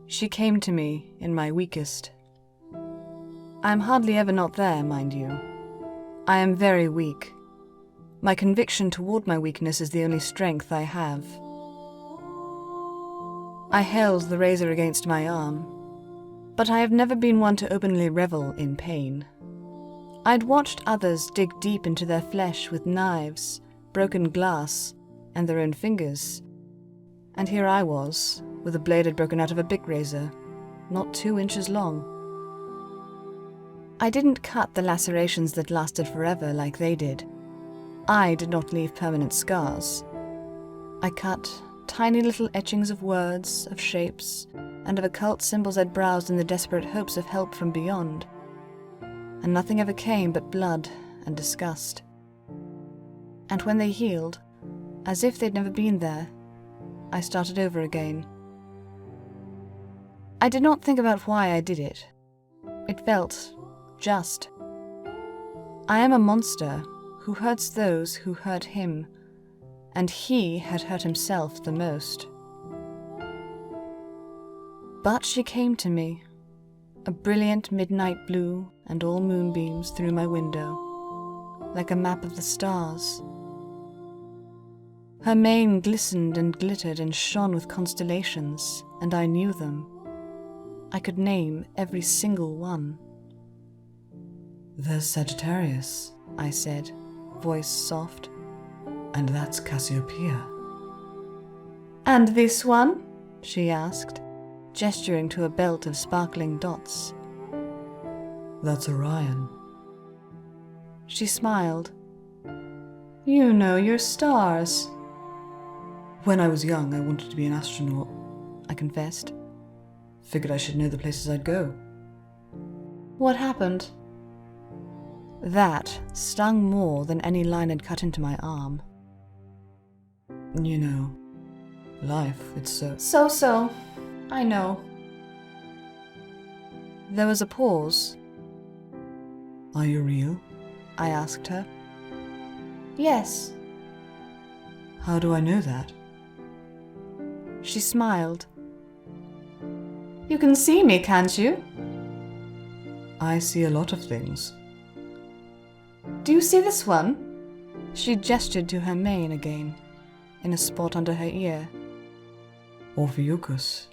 She came to me in my weakest. I am hardly ever not there, mind you. I am very weak. My conviction toward my weakness is the only strength I have. I held the razor against my arm, but I have never been one to openly revel in pain. I'd watched others dig deep into their flesh with knives, broken glass, and their own fingers, and here I was, with a blade had broken out of a big razor, not 2 inches long. I didn't cut the lacerations that lasted forever like they did. I did not leave permanent scars. I cut tiny little etchings of words, of shapes, and of occult symbols I'd browsed in the desperate hopes of help from beyond. And nothing ever came but blood and disgust. And when they healed, as if they'd never been there, I started over again. I did not think about why I did it. It felt just. I am a monster who hurts those who hurt him, and he had hurt himself the most. But she came to me, a brilliant midnight blue and all moonbeams through my window, like a map of the stars. Her mane glistened and glittered and shone with constellations, and I knew them. I could name every single one. "There's Sagittarius," I said, voice soft. "And that's Cassiopeia." "And this one?" she asked, gesturing to a belt of sparkling dots. "That's Orion." She smiled. "You know your stars." "When I was young, I wanted to be an astronaut," I confessed. "Figured I should know the places I'd go." "What happened?" That stung more than any line had cut into my arm. "You know, life, it's so..." So, I know." There was a pause. "Are you real?" I asked her. "Yes." "How do I know that?" She smiled. "You can see me, can't you?" "I see a lot of things." "Do you see this one?" She gestured to her mane again, in a spot under her ear. "Ophiuchus.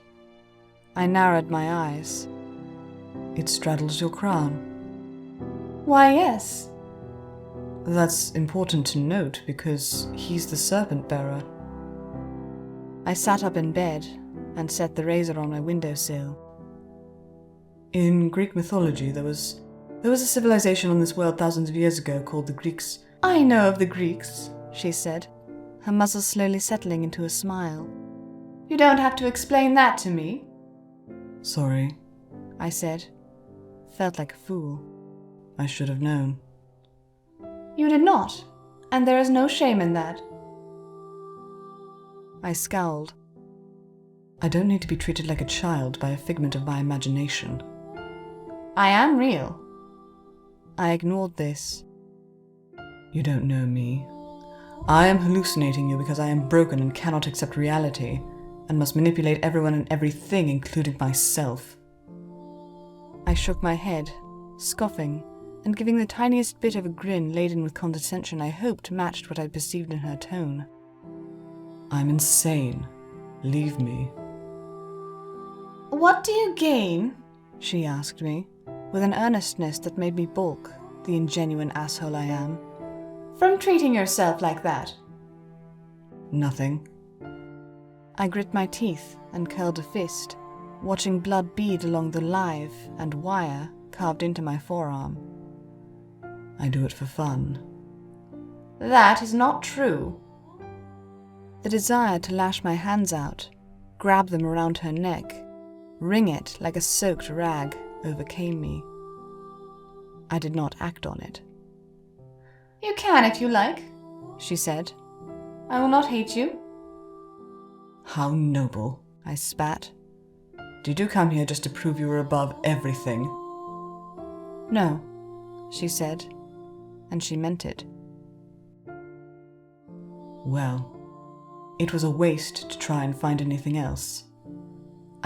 I narrowed my eyes. It straddles your crown." "Why, yes." "That's important to note because he's the serpent bearer." I sat up in bed and set the razor on my windowsill. "In Greek mythology, there was a civilization on this world thousands of years ago called the Greeks." "I know of the Greeks," she said, her muzzle slowly settling into a smile. "You don't have to explain that to me." "Sorry," I said. Felt like a fool. "I should have known." "You did not, and there is no shame in that." I scowled. "I don't need to be treated like a child by a figment of my imagination." "I am real." I ignored this. "You don't know me. I am hallucinating you because I am broken and cannot accept reality, and must manipulate everyone and everything, including myself." I shook my head, scoffing, and giving the tiniest bit of a grin laden with condescension I hoped matched what I perceived in her tone. "I'm insane. Leave me." "What do you gain?" she asked me, with an earnestness that made me balk, the ingenuine asshole I am, "from treating yourself like that?" "Nothing." I grit my teeth and curled a fist, watching blood bead along the live and wire carved into my forearm. "I do it for fun." "That is not true." The desire to lash my hands out, grab them around her neck, wring it like a soaked rag, overcame me. I did not act on it. "You can if you like," she said. "I will not hate you." "How noble," I spat. "Did you come here just to prove you were above everything?" "No," she said, and she meant it. "Well, it was a waste to try and find anything else."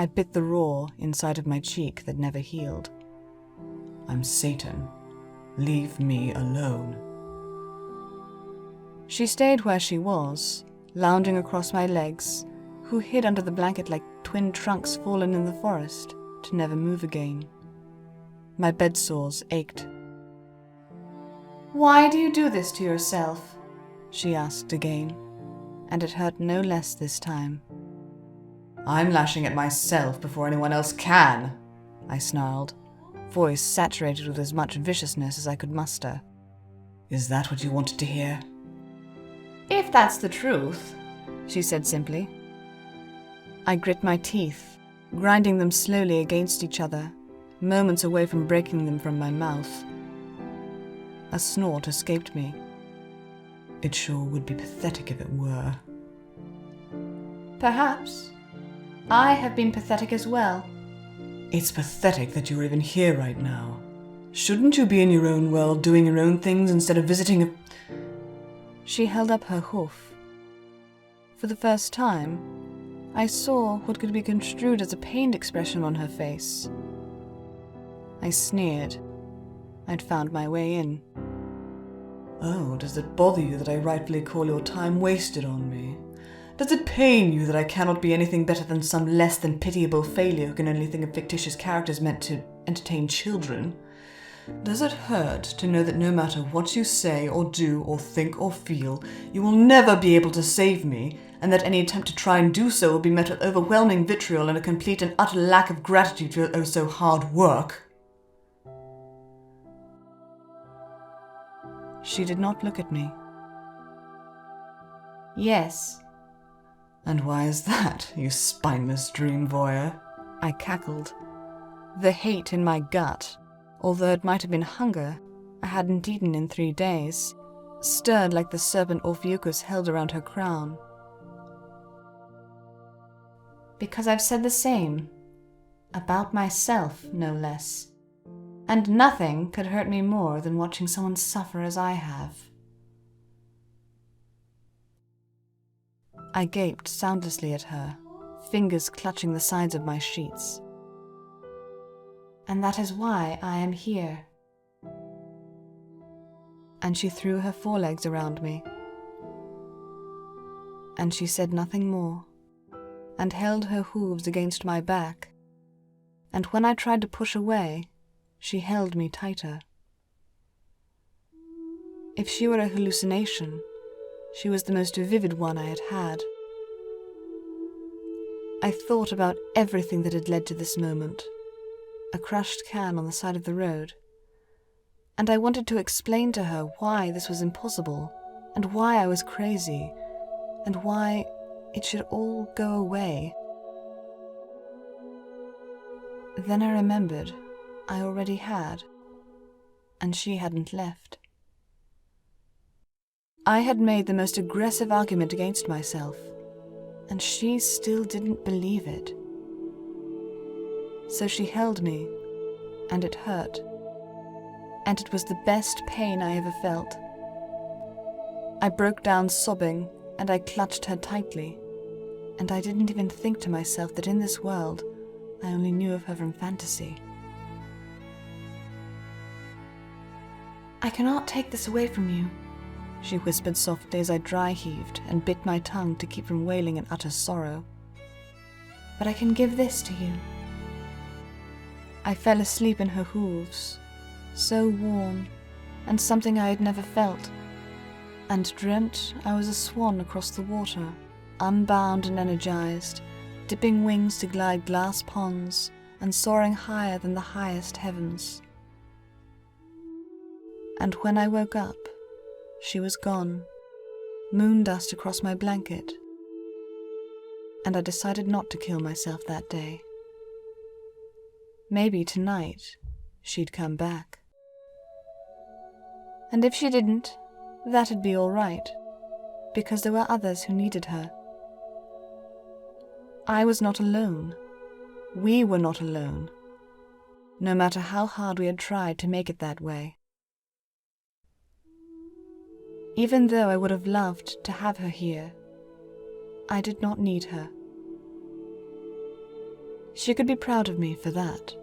I bit the raw inside of my cheek that never healed. I'm Satan. Leave me alone. She stayed where she was, lounging across my legs, who hid under the blanket like twin trunks fallen in the forest, to never move again. My bed sores ached. "Why do you do this to yourself?" she asked again, and it hurt no less this time. I'm lashing at myself before anyone else can, I snarled, voice saturated with as much viciousness as I could muster. Is that what you wanted to hear? "If that's the truth," she said simply. I grit my teeth, grinding them slowly against each other, moments away from breaking them from my mouth. A snort escaped me. It sure would be pathetic if it were. Perhaps. I have been pathetic as well. It's pathetic that you're even here right now. Shouldn't you be in your own world doing your own things instead of visiting a... She held up her hoof. For the first time, I saw what could be construed as a pained expression on her face. I sneered. I'd found my way in. Oh, does it bother you that I rightfully call your time wasted on me? Does it pain you that I cannot be anything better than some less than pitiable failure who can only think of fictitious characters meant to entertain children? Does it hurt to know that no matter what you say or do or think or feel, you will never be able to save me, and that any attempt to try and do so will be met with overwhelming vitriol and a complete and utter lack of gratitude for your oh so hard work? She did not look at me. Yes. And why is that, you spineless dream voyeur? I cackled. The hate in my gut, although it might have been hunger I hadn't eaten in 3 days, stirred like the serpent Orpheus held around her crown. Because I've said the same. About myself, no less. And nothing could hurt me more than watching someone suffer as I have. I gaped soundlessly at her, fingers clutching the sides of my sheets. And that is why I am here. And she threw her forelegs around me. And she said nothing more, and held her hooves against my back. And when I tried to push away, she held me tighter. If she were a hallucination, she was the most vivid one I had had. I thought about everything that had led to this moment. A crushed can on the side of the road. And I wanted to explain to her why this was impossible, and why I was crazy, and why it should all go away. Then I remembered I already had, and she hadn't left. I had made the most aggressive argument against myself, and she still didn't believe it. So she held me, and it hurt, and it was the best pain I ever felt. I broke down sobbing, and I clutched her tightly, and I didn't even think to myself that in this world I only knew of her from fantasy. "I cannot take this away from you," she whispered softly as I dry-heaved and bit my tongue to keep from wailing in utter sorrow. "But I can give this to you." I fell asleep in her hooves, so warm, and something I had never felt, and dreamt I was a swan across the water, unbound and energized, dipping wings to glide glass ponds, and soaring higher than the highest heavens. And when I woke up, she was gone, moon dust across my blanket, and I decided not to kill myself that day. Maybe tonight she'd come back. And if she didn't, that'd be all right, because there were others who needed her. I was not alone. We were not alone, no matter how hard we had tried to make it that way. Even though I would have loved to have her here, I did not need her. She could be proud of me for that.